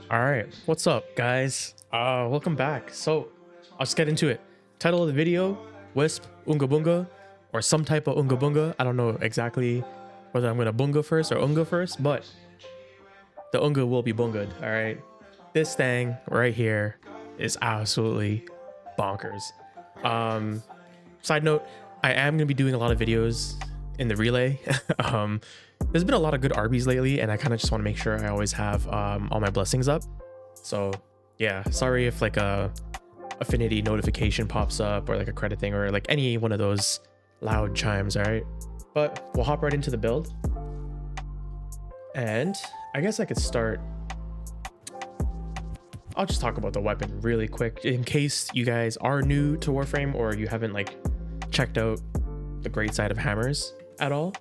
All right, what's up, guys? Welcome back. So, I'll just get into it. Title of the video: Wisp, Unga Bunga, or some type of Unga Bunga. I don't know exactly whether I'm gonna Bunga first or Unga first, but the Unga will be Bungad. All right, this thing right here is absolutely bonkers. Side note: I am gonna be doing a lot of videos in the relay. There's been a lot of good RBs lately, and I kind of just want to make sure I always have all my blessings up. So yeah, sorry if like a affinity notification pops up or like a credit thing or like any one of those loud chimes. All right, but we'll hop right into the build, and I guess I could start. I'll just talk about the weapon really quick in case you guys are new to Warframe or you haven't like checked out the great side of hammers at all.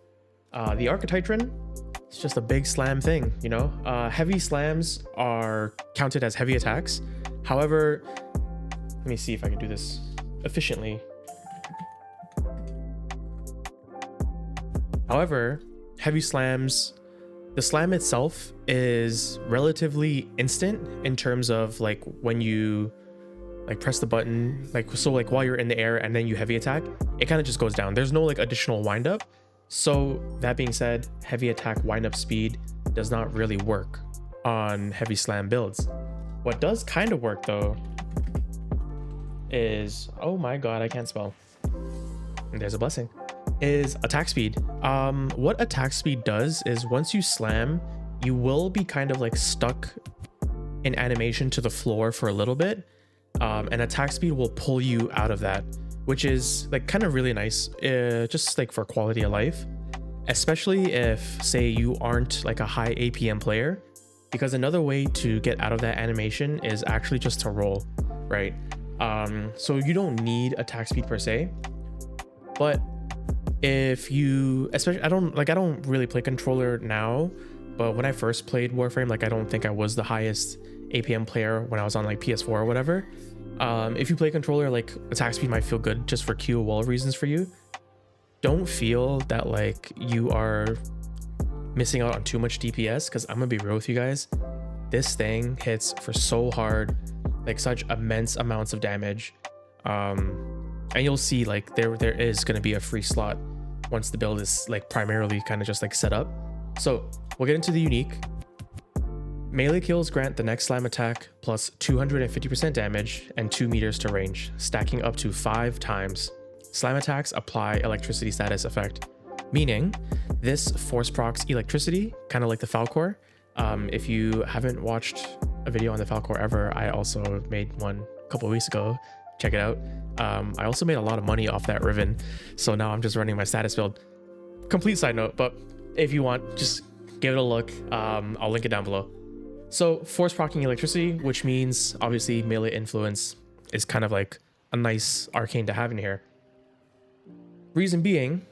The Arca Titron, it's just a big slam thing, you know. Heavy slams are counted as heavy attacks. However, let me see if I can do this efficiently. However, heavy slams, the slam itself is relatively instant in terms of like when you like press the button, like so like while you're in the air and then you heavy attack, it kind of just goes down. There's no like additional wind up. So that being said, heavy attack wind up speed does not really work on heavy slam builds. What does kind of work though is, oh my god, I can't spell. And there's a blessing. Is attack speed. What attack speed does is once you slam, you will be kind of like stuck in animation to the floor for a little bit. And attack speed will pull you out of that, which is like kind of really nice, just like for quality of life, especially if say you aren't like a high APM player, because another way to get out of that animation is actually just to roll, right? So you don't need attack speed per se, but if you, especially, I don't really play controller now, but when I first played Warframe, like I don't think I was the highest APM player when I was on like PS4 or whatever. If you play controller, like attack speed might feel good just for QOL reasons for you. Don't feel that like you are missing out on too much DPS, because I'm gonna be real with you guys, this thing hits for so hard, like such immense amounts of damage. And you'll see like there is gonna be a free slot once the build is like primarily kind of just like set up. So we'll get into the unique. Melee kills grant the next slam attack plus 250% damage and 2 meters to range, stacking up to 5 times. Slam attacks apply electricity status effect, meaning this force procs electricity, kind of like the Falcor. If you haven't watched a video on the Falcor ever, I also made one a couple of weeks ago. Check it out. I also made a lot of money off that Riven, so now I'm just running my status build. Complete side note, but if you want, just give it a look. I'll link it down below. So force proccing electricity, which means obviously melee influence is kind of like a nice arcane to have in here. Reason being,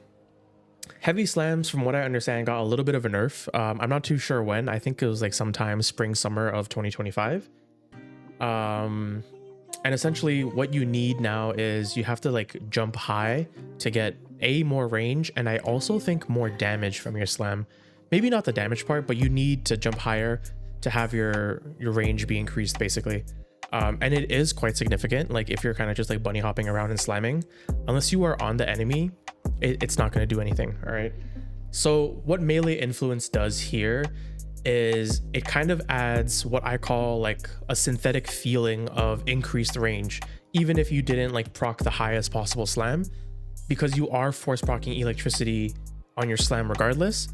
heavy slams, from what I understand, got a little bit of a nerf. I'm not too sure when. I think it was like sometime spring, summer of 2025. And essentially what you need now is you have to like jump high to get more range, and I also think more damage from your slam. Maybe not the damage part, but you need to jump higher to have your range be increased basically. And it is quite significant. Like if you're kind of just like bunny hopping around and slamming, unless you are on the enemy, it's not going to do anything. All right, so what melee influence does here is it kind of adds what I call like a synthetic feeling of increased range, even if you didn't like proc the highest possible slam, because you are force proccing electricity on your slam regardless.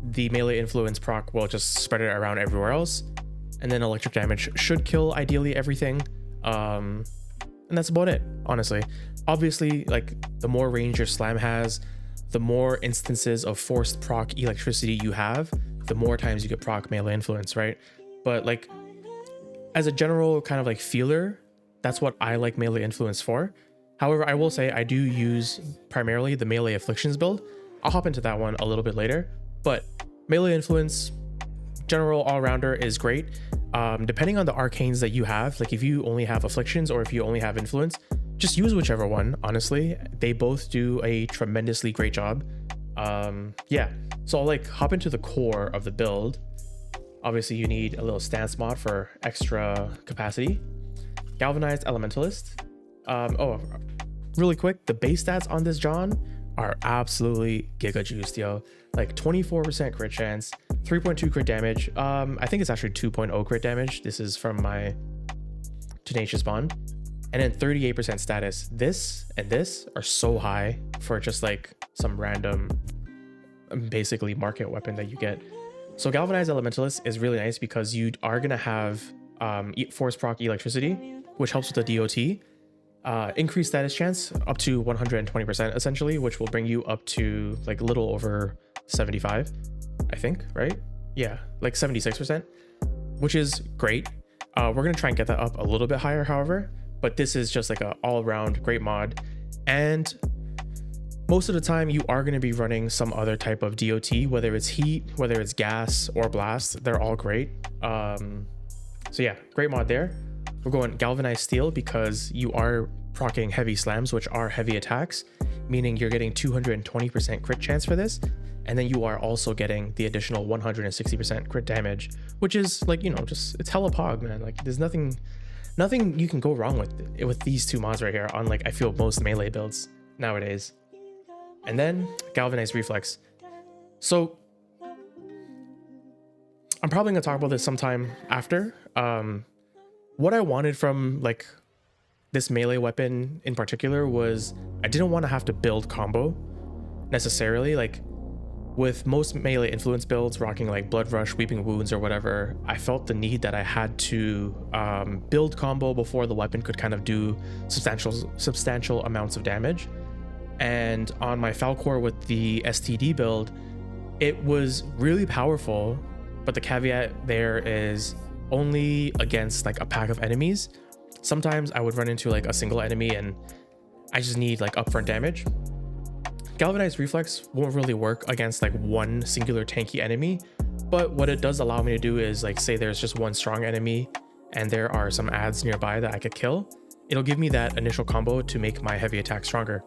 The melee influence proc will just spread it around everywhere else, and then electric damage should kill ideally everything. And that's about it, honestly. Obviously, like the more range your slam has, the more instances of forced proc electricity you have, the more times you get proc melee influence, right? But like as a general kind of like feeler, that's what I like melee influence for. However, I will say I do use primarily the melee afflictions build. I'll hop into that one a little bit later. But melee influence, general all-rounder, is great. Depending on the arcanes that you have, like if you only have afflictions or if you only have influence, just use whichever one, honestly. They both do a tremendously great job. Yeah, so I'll like hop into the core of the build. Obviously you need a little stance mod for extra capacity. Galvanized Elementalist. Oh, really quick, the base stats on this John are absolutely giga juiced, yo. Like 24% crit chance, 3.2 crit damage. I think it's actually 2.0 crit damage. This is from my Tenacious Bond. And then 38% status. This and this are so high for just like some random, basically market weapon that you get. So Galvanized Elementalist is really nice because you are gonna have force proc electricity, which helps with the DOT. Increased status chance up to 120% essentially, which will bring you up to like a little over 75, I think, right? Yeah, like 76%, which is great. We're gonna try and get that up a little bit higher, however, but this is just like an all-around great mod. And most of the time you are going to be running some other type of DOT, whether it's heat, whether it's gas or blast. They're all great. So yeah, great mod there. We're going Galvanized Steel because you are proccing heavy slams, which are heavy attacks, meaning you're getting 220% crit chance for this. And then you are also getting the additional 160% crit damage, which is like, you know, just, it's hella pog, man. Like there's nothing you can go wrong with these two mods right here on, like, I feel most melee builds nowadays. And then Galvanized Reflex. So I'm probably gonna talk about this sometime after. What I wanted from like this melee weapon in particular was I didn't want to have to build combo necessarily. Like with most melee influence builds rocking like Blood Rush, Weeping Wounds or whatever, I felt the need that I had to build combo before the weapon could kind of do substantial amounts of damage. And on my Falcor with the STD build, it was really powerful, but the caveat there is only against like a pack of enemies. Sometimes I would run into like a single enemy and I just need like upfront damage. Galvanized Reflex won't really work against like one singular tanky enemy, but what it does allow me to do is like, say there's just one strong enemy and there are some adds nearby that I could kill, it'll give me that initial combo to make my heavy attack stronger.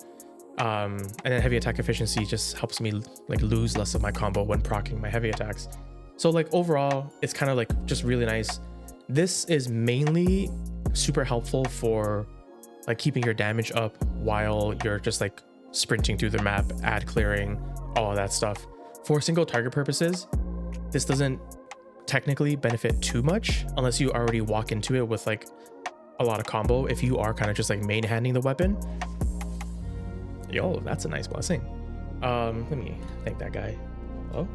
And then heavy attack efficiency just helps me like lose less of my combo when proccing my heavy attacks. So like overall, it's kind of like just really nice. This is mainly super helpful for like keeping your damage up while you're just like sprinting through the map, ad clearing, all of that stuff. For single target purposes, this doesn't technically benefit too much unless you already walk into it with like a lot of combo. If you are kind of just like main handing the weapon, yo, that's a nice blessing. Let me thank that guy. Hello?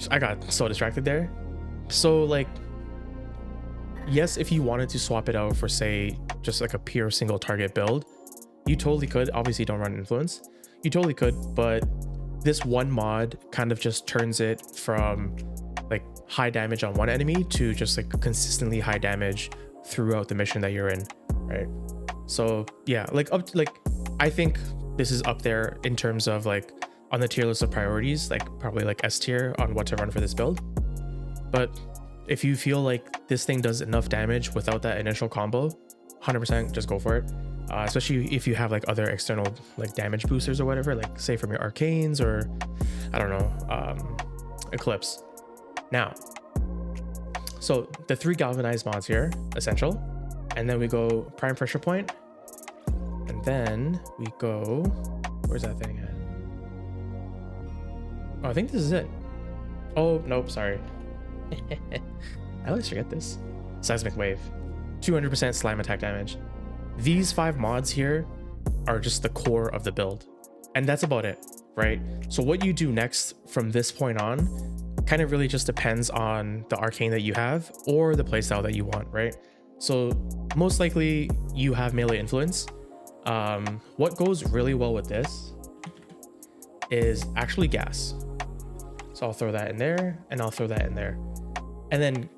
I got so distracted there. So like, yes, if you wanted to swap it out for say just like a pure single target build, you totally could. Obviously don't run influence, you totally could, but this one mod kind of just turns it from like high damage on one enemy to just like consistently high damage throughout the mission that you're in, right? So yeah, like I think this is up there in terms of like on the tier list of priorities, like probably like S tier on what to run for this build. But if you feel like this thing does enough damage without that initial combo, 100% just go for it. Especially if you have like other external like damage boosters or whatever, like say from your arcanes or I don't know, Eclipse. Now, so the 3 galvanized mods here, essential, and then we go prime pressure point, and then we go, where's that thing at? Oh, I think this is it. Oh nope, sorry. I always forget this. Seismic Wave, 200% slime attack damage. These 5 mods here are just the core of the build, and that's about it, right? So what you do next from this point on kind of really just depends on the arcane that you have or the playstyle that you want, right? So most likely you have melee influence. What goes really well with this is actually gas. So I'll throw that in there and I'll throw that in there. And then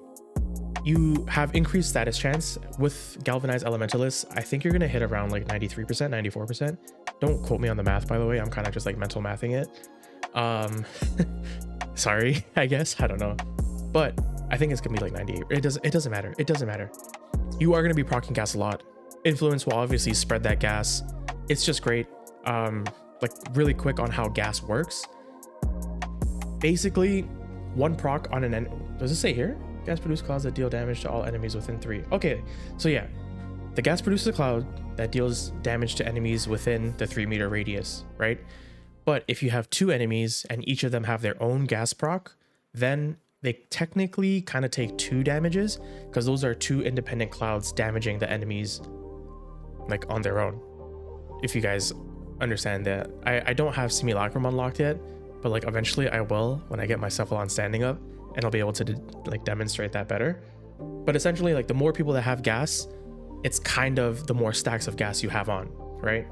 you have increased status chance with Galvanized Elementalist. I think you're going to hit around like 93%, 94%. Don't quote me on the math, by the way. I'm kind of just like mental mathing it. Sorry, I guess. I don't know. But I think it's going to be like 98. It doesn't matter. It doesn't matter. You are going to be proccing gas a lot. Influence will obviously spread that gas. It's just great. Like really quick on how gas works. Basically, one proc on does it say here? Gas produces clouds that deal damage to all enemies within 3. Okay, so yeah, the gas produces a cloud that deals damage to enemies within the 3-meter radius, right? But if you have 2 enemies and each of them have their own gas proc, then they technically kind of take 2 damages, because those are 2 independent clouds damaging the enemies like on their own. If you guys understand that. I don't have Simulacrum unlocked yet, but like eventually I will when I get my Cephalon standing up, and I'll be able to like demonstrate that better. But essentially, like the more people that have gas, it's kind of the more stacks of gas you have on, right?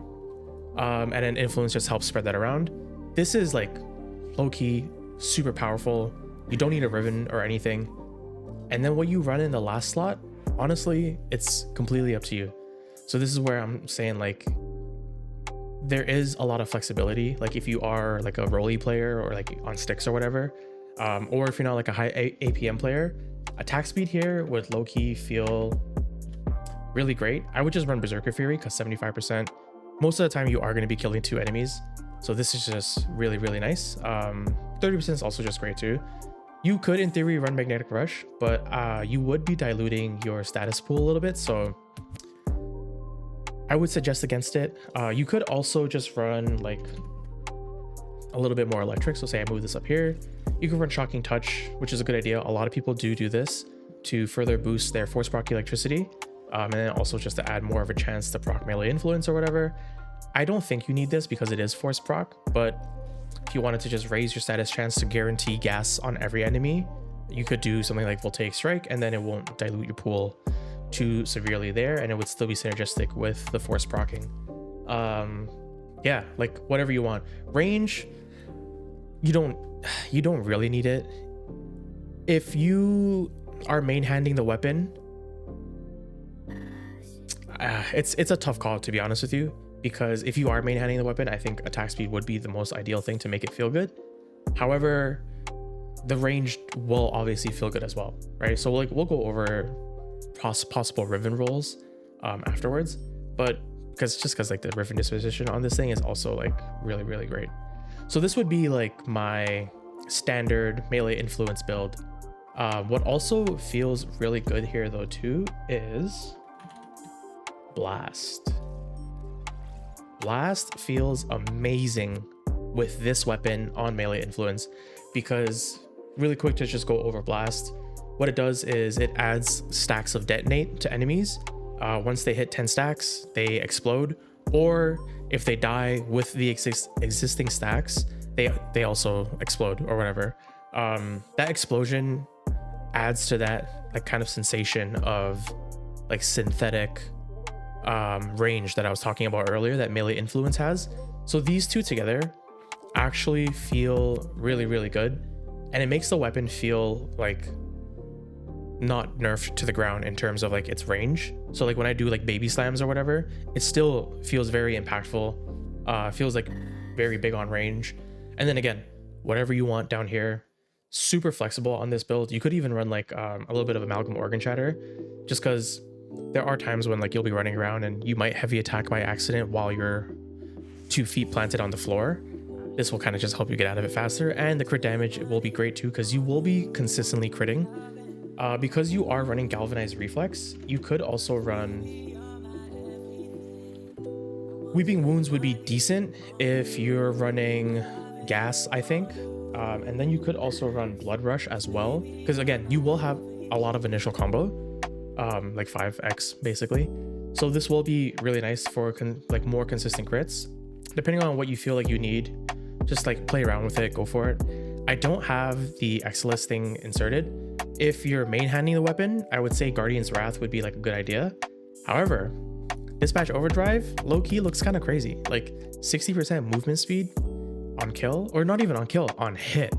And then influence just helps spread that around. This is like low-key super powerful. You don't need a Riven or anything. And then what you run in the last slot, honestly, it's completely up to you. So this is where I'm saying like there is a lot of flexibility. Like if you are like a rolly player or like on sticks or whatever, or if you're not like a high APM player, attack speed here would low-key feel really great. I would just run Berserker Fury because 75%. Most of the time you are going to be killing 2 enemies. So this is just really, really nice. 30% is also just great too. You could in theory run Magnetic Rush, but you would be diluting your status pool a little bit. So I would suggest against it. You could also just run like a little bit more electric. So say I move this up here, you can run Shocking Touch, which is a good idea. A lot of people do this to further boost their force proc electricity. And then also just to add more of a chance to proc melee influence or whatever. I don't think you need this because it is force proc, but if you wanted to just raise your status chance to guarantee gas on every enemy, you could do something like Voltaic Strike, and then it won't dilute your pool too severely there, and it would still be synergistic with the force procking. Yeah, like whatever you want. Range, you don't really need it. If you are main handing the weapon, it's a tough call, to be honest with you, because if you are main handing the weapon, I think attack speed would be the most ideal thing to make it feel good. However, the range will obviously feel good as well, right? So like we'll go over possible Riven rolls afterwards, but because like the Riven disposition on this thing is also like really, really great. So this would be like my standard melee influence build. What also feels really good here though too is Blast. Blast feels amazing with this weapon on melee influence, because really quick to just go over Blast, what it does is it adds stacks of detonate to enemies. Once they hit 10 stacks, they explode, or if they die with the existing stacks, they also explode or whatever. That explosion adds to that like kind of sensation of like synthetic range that I was talking about earlier that melee influence has. So these two together actually feel really, really good, and it makes the weapon feel like not nerfed to the ground in terms of like its range. So like when I do like baby slams or whatever, it still feels very impactful, feels like very big on range. And then again, whatever you want down here, super flexible on this build. You could even run like a little bit of Amalgam Organ Shatter, just because there are times when like you'll be running around and you might heavy attack by accident while you're 2 feet planted on the floor. This will kind of just help you get out of it faster, and the crit damage will be great too, because you will be consistently critting. Because you are running Galvanized Reflex, you could also run Weeping Wounds would be decent if you're running gas, I think. And then you could also run Blood Rush as well, because again, you will have a lot of initial combo, like 5x basically. So this will be really nice for like more consistent crits. Depending on what you feel like you need, just like play around with it, go for it. I don't have the Exilus thing inserted. If you're main handing the weapon, I would say Guardian's Wrath would be like a good idea. However, Dispatch Overdrive low-key looks kind of crazy. Like 60% movement speed on kill, or not even on kill, on hit.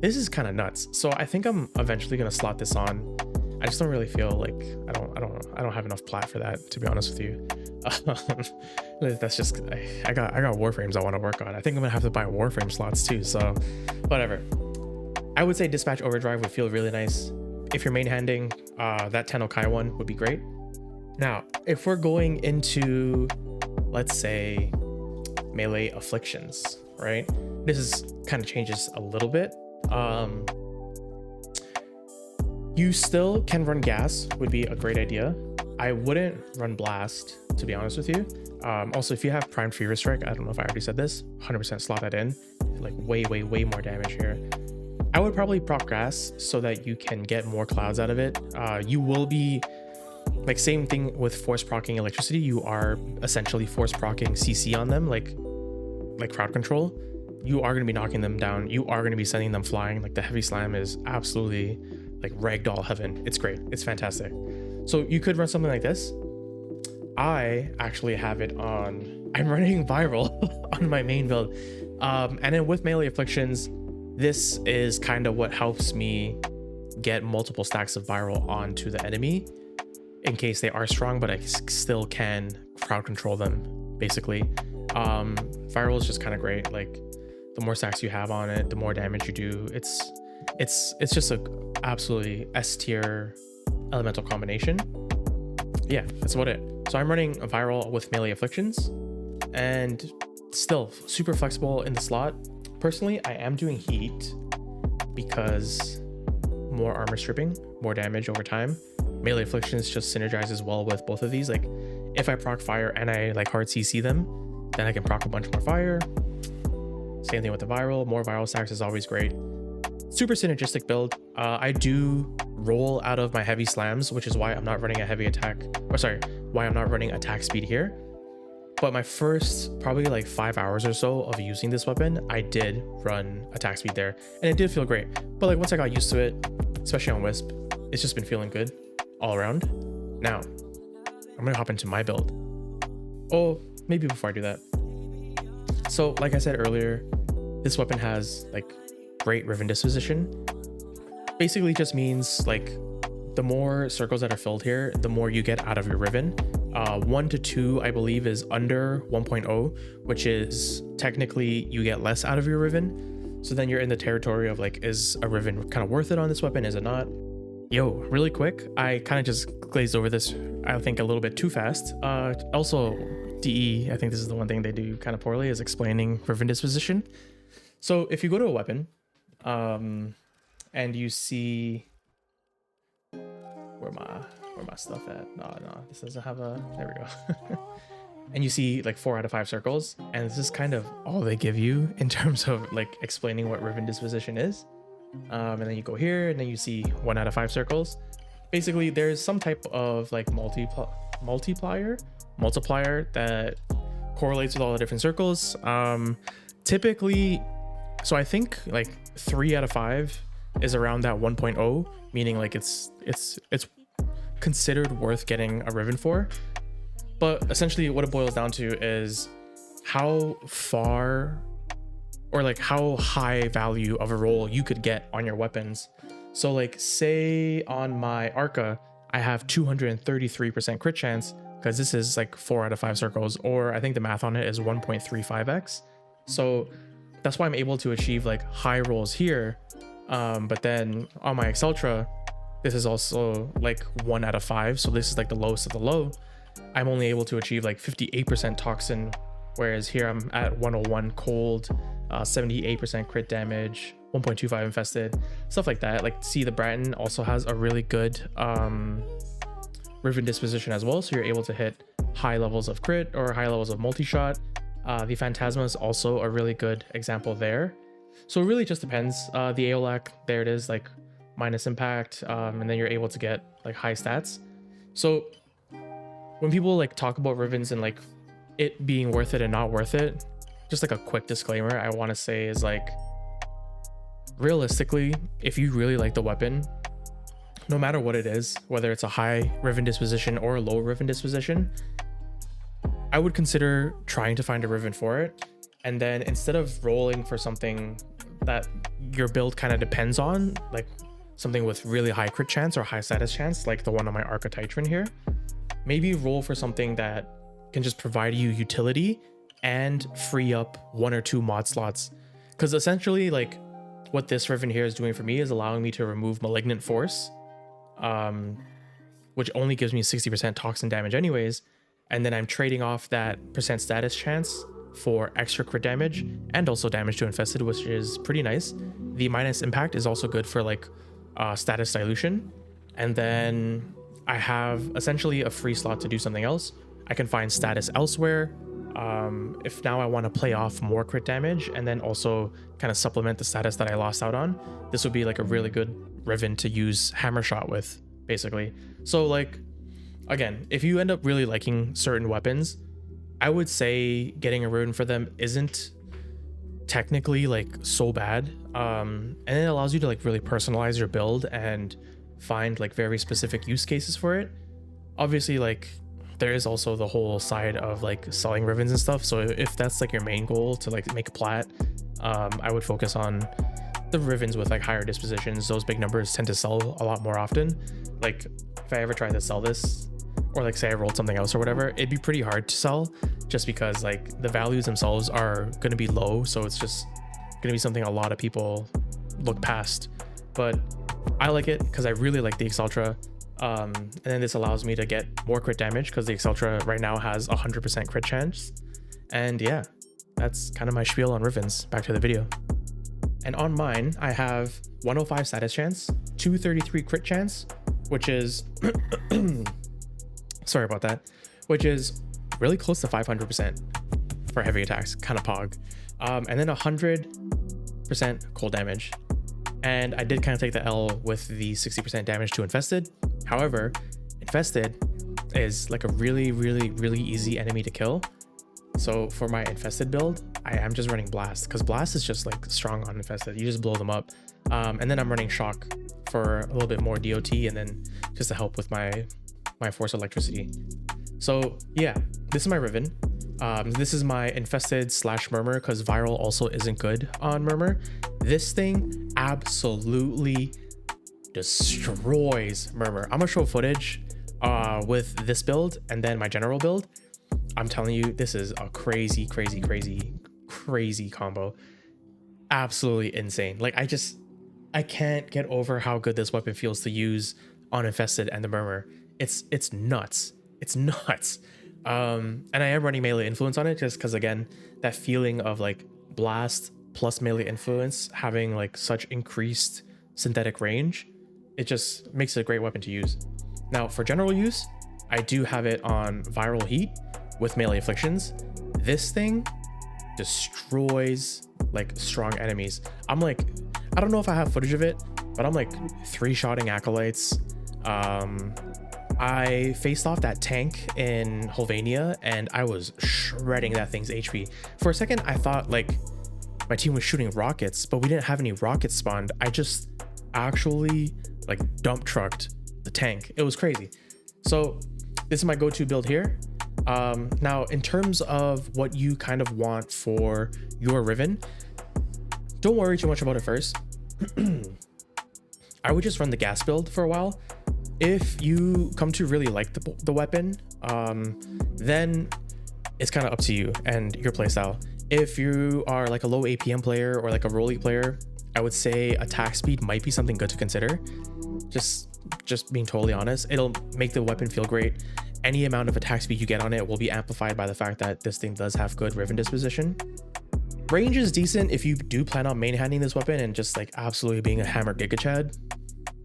This is kind of nuts. So I think I'm eventually gonna slot this on. I just don't really feel like I don't have enough plat for that, to be honest with you. That's just I got Warframes I want to work on. I think I'm gonna have to buy Warframe slots too, so whatever. I would say Dispatch Overdrive would feel really nice. If you're main handing, that Tenno-Kai one would be great. Now, if we're going into, let's say, melee Afflictions, right? This is kind of changes a little bit. You still can run gas, would be a great idea. I wouldn't run blast, to be honest with you. Also, if you have primed fever strike, I don't know if I already said this, 100% slot that in, like way more damage here. I would probably proc gas so that you can get more clouds out of it. You will be like, same thing with force procking electricity. You are essentially force procking CC on them, like crowd control. You are going to be knocking them down. You are going to be sending them flying. Like, the heavy slam is absolutely like ragdoll heaven. It's great. It's fantastic. So you could run something like this. I actually have it on, I'm running viral on my main build. And then with melee afflictions, this is kind of what helps me get multiple stacks of viral onto the enemy in case they are strong, but I still can crowd control them, basically. Viral is just kind of great. Like, the more stacks you have on it, the more damage you do. It's just a absolutely S tier elemental combination. Yeah, that's about it. So I'm running a viral with melee afflictions and still super flexible in the slot. Personally, I am doing heat because more armor stripping, more damage over time. Melee afflictions just synergizes well with both of these. Like, if I proc fire and I like hard CC them, then I can proc a bunch more fire. Same thing with the viral. More viral stacks is always great. Super synergistic build. I do roll out of my heavy slams, which is why I'm not running a heavy attack, or sorry, why I'm not running attack speed here. But my first probably like 5 hours or so of using this weapon, I did run attack speed there, and it did feel great. But like, once I got used to it, especially on Wisp, it's just been feeling good all around. Now, I'm gonna hop into my build. Oh, maybe before I do that. So like I said earlier, this weapon has like great Riven disposition. Basically just means like, the more circles that are filled here, the more you get out of your Riven. 1 to 2, I believe, is under 1.0, which is technically you get less out of your Riven. So then you're in the territory of like, is a Riven kind of worth it on this weapon? Is it not? Yo, really quick, I kind of just glazed over this, I think, a little bit too fast. Also, DE, I think this is the one thing they do kind of poorly, is explaining Riven disposition. So if you go to a weapon, and you see, where my stuff at? No, this doesn't have a, there we go. And you see like 4 out of 5 circles, and this is kind of all they give you in terms of like explaining what Riven disposition is. And then you go here, and then you see 1 out of 5 circles. Basically, there's some type of like multiplier that correlates with all the different circles. Typically, so I think like 3 out of 5 is around that 1.0, meaning like it's considered worth getting a Riven for. But essentially what it boils down to is how far or like how high value of a roll you could get on your weapons. So like, say on my Arca, I have 233% crit chance because this is like 4 out of 5 circles, or I think the math on it is 1.35x. So that's why I'm able to achieve like high rolls here. But then on my Exiltra, this is also like 1 out of 5. So this is like the lowest of the low. I'm only able to achieve like 58% toxin, whereas here I'm at 101 cold, 78% crit damage, 1.25 infested, stuff like that. Like, see, the Bratton also has a really good Riven disposition as well, so you're able to hit high levels of crit or high levels of multi-shot. The Phantasma is also a really good example there. So it really just depends. The Aeolac, there it is, like minus impact, and then you're able to get like high stats. So when people like talk about Rivens and like it being worth it and not worth it, just like a quick disclaimer I want to say is like, realistically, if you really like the weapon, no matter what it is, whether it's a high Riven disposition or a low Riven disposition, I would consider trying to find a Riven for it. And then instead of rolling for something that your build kind of depends on, like something with really high crit chance or high status chance, like the one on my Arca Titron here, maybe roll for something that can just provide you utility and free up 1 or 2 mod slots. Because essentially, like, what this Riven here is doing for me is allowing me to remove Malignant Force, which only gives me 60% toxin damage anyways, and then I'm trading off that percent status chance for extra crit damage and also damage to infested, which is pretty nice. The minus impact is also good for like status dilution. And then I have essentially a free slot to do something else. I can find status elsewhere. If now I want to play off more crit damage and then also kind of supplement the status that I lost out on, this would be like a really good Riven to use hammer shot with, basically. So like, again, if you end up really liking certain weapons, I would say getting a rune for them isn't technically like so bad. And it allows you to like really personalize your build and find like very specific use cases for it. Obviously, like there is also the whole side of like selling Rivens and stuff. So if that's like your main goal to like make plat, I would focus on the Rivens with like higher dispositions. Those big numbers tend to sell a lot more often. Like if I ever tried to sell this, or like say I rolled something else or whatever, it'd be pretty hard to sell just because like the values themselves are going to be low. So it's just going to be something a lot of people look past. But I like it because I really like the Exultra. And then this allows me to get more crit damage because the Exultra right now has 100% crit chance. And yeah, that's kind of my spiel on Rivens. Back to the video. And on mine, I have 105 status chance, 233 crit chance, which is sorry about that, which is really close to 500% for heavy attacks, kind of pog. And then 100% cold damage. And I did kind of take the L with the 60% damage to Infested. However, Infested is like a really, really, really easy enemy to kill. So for my Infested build, I am just running Blast because Blast is just like strong on Infested. You just blow them up. And then I'm running Shock for a little bit more DOT and then just to help with my Force Electricity. So yeah, this is my Riven. This is my Infested / Murmur because Viral also isn't good on Murmur. This thing absolutely destroys Murmur. I'm gonna show footage with this build and then my general build. I'm telling you, this is a crazy, crazy, crazy, crazy combo. Absolutely insane. Like I can't get over how good this weapon feels to use on Infested and the Murmur. It's nuts. It's nuts. And I am running melee influence on it just because, again, that feeling of like Blast plus melee influence having like such increased synthetic range, it just makes it a great weapon to use. Now for general use, I do have it on Viral Heat with melee afflictions. This thing destroys like strong enemies. I'm like, I don't know if I have footage of it, but I'm like 3-shotting acolytes. I faced off that tank in Holvania and I was shredding that thing's HP. For a second, I thought like my team was shooting rockets, but we didn't have any rockets spawned. I just actually like dump trucked the tank. It was crazy. So this is my go-to build here. Now in terms of what you kind of want for your Riven, don't worry too much about it first. I would just run the gas build for a while. If you come to really like the weapon, then it's kind of up to you and your playstyle. If you are like a low APM player or like a rolly player, I would say attack speed might be something good to consider. Just being totally honest, it'll make the weapon feel great. Any amount of attack speed you get on it will be amplified by the fact that this thing does have good Riven disposition. Range is decent if you do plan on main handing this weapon and just like absolutely being a hammer Giga Chad.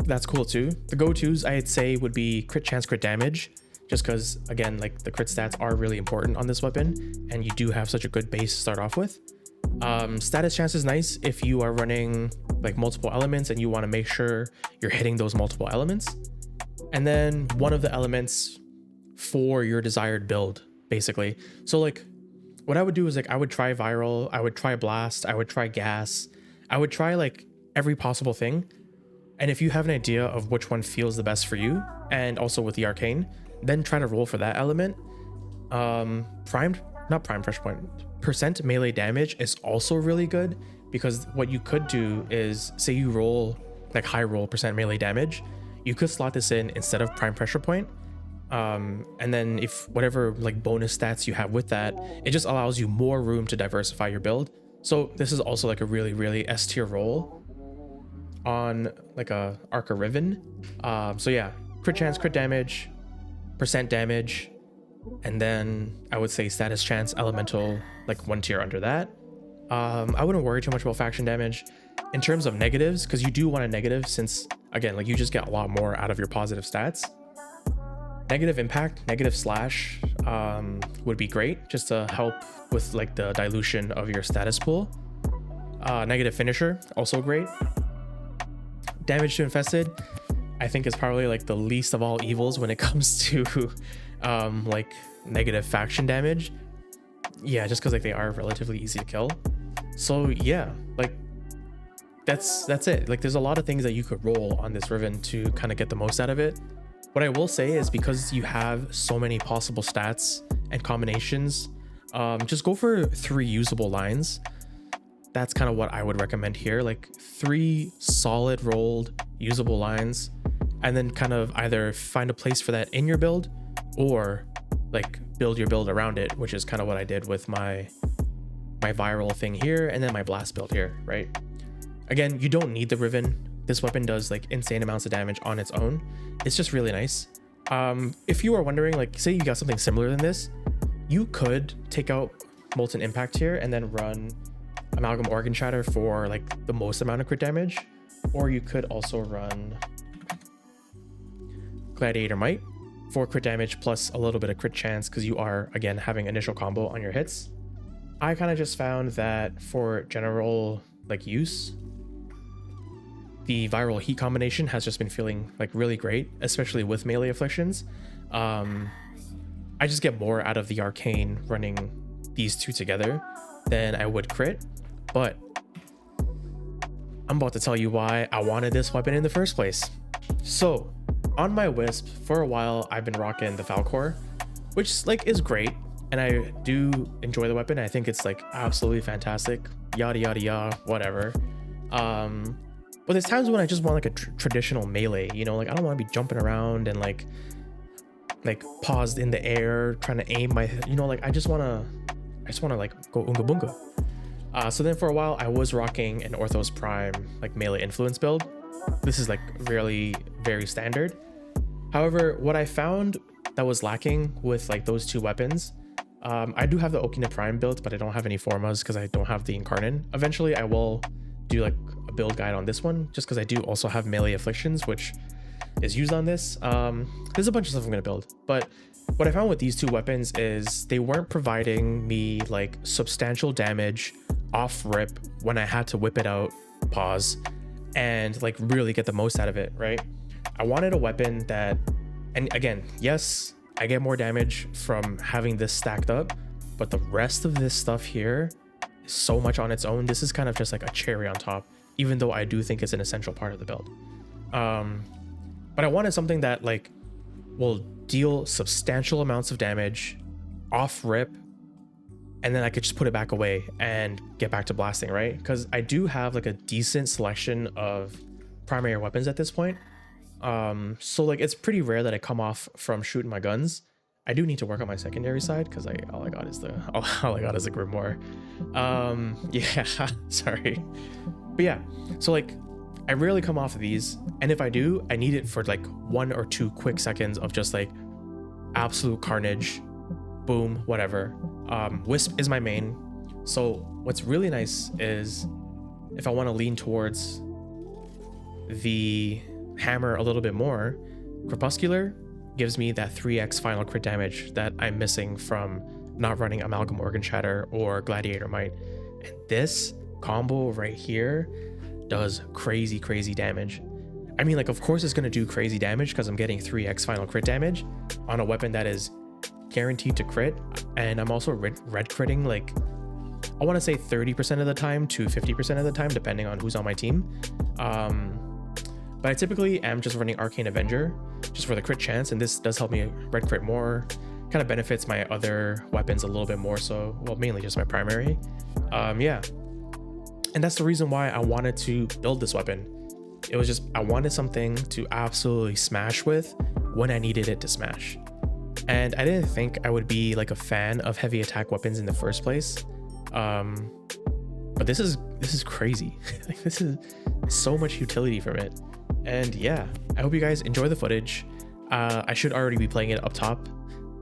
That's cool too. The go-tos I'd say would be crit chance, crit damage, just because again, like the crit stats are really important on this weapon and you do have such a good base to start off with. Status chance is nice if you are running like multiple elements and you want to make sure you're hitting those multiple elements. And then one of the elements for your desired build, basically. So like what I would do is like I would try Viral, I would try Blast, I would try Gas, I would try like every possible thing. And if you have an idea of which one feels the best for you, and also with the Arcane, then try to roll for that element. Not prime pressure point, percent melee damage is also really good, because what you could do is say you roll like high roll percent melee damage, you could slot this in instead of prime pressure point. And then if whatever like bonus stats you have with that, it just allows you more room to diversify your build. So this is also like a really, really S tier roll on like a Arca Riven. So yeah, crit chance, crit damage, percent damage, and then I would say status chance, elemental, like 1 tier under that. I wouldn't worry too much about faction damage. In terms of negatives, because you do want a negative, since again, like you just get a lot more out of your positive stats. Negative impact, negative slash would be great just to help with like the dilution of your status pool. Negative finisher, also great. Damage to infested, I think is probably like the least of all evils when it comes to like negative faction damage. Yeah, just because like they are relatively easy to kill. So yeah, like that's it. Like there's a lot of things that you could roll on this Riven to kind of get the most out of it. What I will say is because you have so many possible stats and combinations, just go for 3 usable lines. That's kind of what I would recommend here, like 3 solid rolled usable lines, and then kind of either find a place for that in your build or like build your build around it, which is kind of what I did with my viral thing here and then my blast build here, right? Again, you don't need the Riven. This weapon does like insane amounts of damage on its own. It's just really nice. If you are wondering, like say you got something similar than this, you could take out Molten Impact here and then run Amalgam Organ Shatter for like the most amount of crit damage, or you could also run Gladiator Might for crit damage plus a little bit of crit chance because you are again having initial combo on your hits. I kind of just found that for general like use, the viral heat combination has just been feeling like really great, especially with melee afflictions. I just get more out of the arcane running these two together than I would crit, but I'm about to tell you why I wanted this weapon in the first place. So on my Wisp for a while, I've been rocking the Falcor, which like is great. And I do enjoy the weapon. I think it's like absolutely fantastic, yada, yada, yada, whatever. But there's times when I just want like a traditional melee, you know, like I don't want to be jumping around and like paused in the air, trying to aim my, you know, like I just want to like go Unga Bunga. So then for a while I was rocking an Orthos Prime, like melee influence build. This is like really very standard. However, what I found that was lacking with like those 2 weapons, I do have the Okina Prime build, but I don't have any Formas because I don't have the Incarnate. Eventually I will do like a build guide on this one just because I do also have melee afflictions, which is used on this. There's a bunch of stuff I'm going to build, but what I found with these 2 weapons is they weren't providing me like substantial damage off rip when I had to whip it out, pause, and like really get the most out of it, right? I wanted a weapon that, and again, yes, I get more damage from having this stacked up, but the rest of this stuff here is so much on its own. This is kind of just like a cherry on top, even though I do think it's an essential part of the build. But I wanted something that like will deal substantial amounts of damage off rip, and then I could just put it back away and get back to blasting, right? Because I do have like a decent selection of primary weapons at this point. So like it's pretty rare that I come off from shooting my guns. I do need to work on my secondary side because all I got is the Grimoire. Yeah, sorry. But yeah, so like I rarely come off of these, and if I do, I need it for like 1 or 2 quick seconds of just like absolute carnage, boom, whatever. Wisp is my main. So what's really nice is if I want to lean towards the hammer a little bit more, Crepuscular gives me that 3x final crit damage that I'm missing from not running Amalgam Organ Shatter or Gladiator Might. And this combo right here does crazy damage. I mean, like, of course it's going to do crazy damage because I'm getting 3x final crit damage on a weapon that is guaranteed to crit, and I'm also red critting like I want to say 30% of the time to 50% of the time depending on who's on my team. But I typically am just running Arcane Avenger just for the crit chance, and this does help me red crit more, kind of benefits my other weapons a little bit more, so well, mainly just my primary. Yeah, and that's the reason why I wanted to build this weapon. It was just I wanted something to absolutely smash with when I needed it to smash. And I didn't think I would be like a fan of heavy attack weapons in the first place. But this is crazy. Like, this is so much utility from it. And yeah, I hope you guys enjoy the footage. I should already be playing it up top.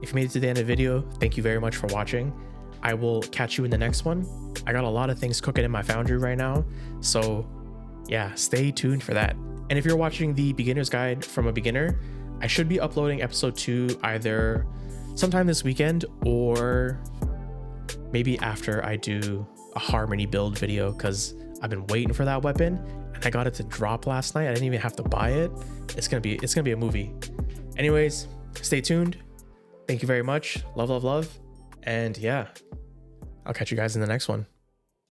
If you made it to the end of the video, thank you very much for watching. I will catch you in the next one. I got a lot of things cooking in my foundry right now, so yeah, stay tuned for that. And if you're watching the beginner's guide from a beginner, I should be uploading episode 2 either sometime this weekend or maybe after I do a harmony build video, because I've been waiting for that weapon and I got it to drop last night. I didn't even have to buy it. It's gonna be a movie. Anyways, stay tuned. Thank you very much. Love, love, love. And yeah, I'll catch you guys in the next one.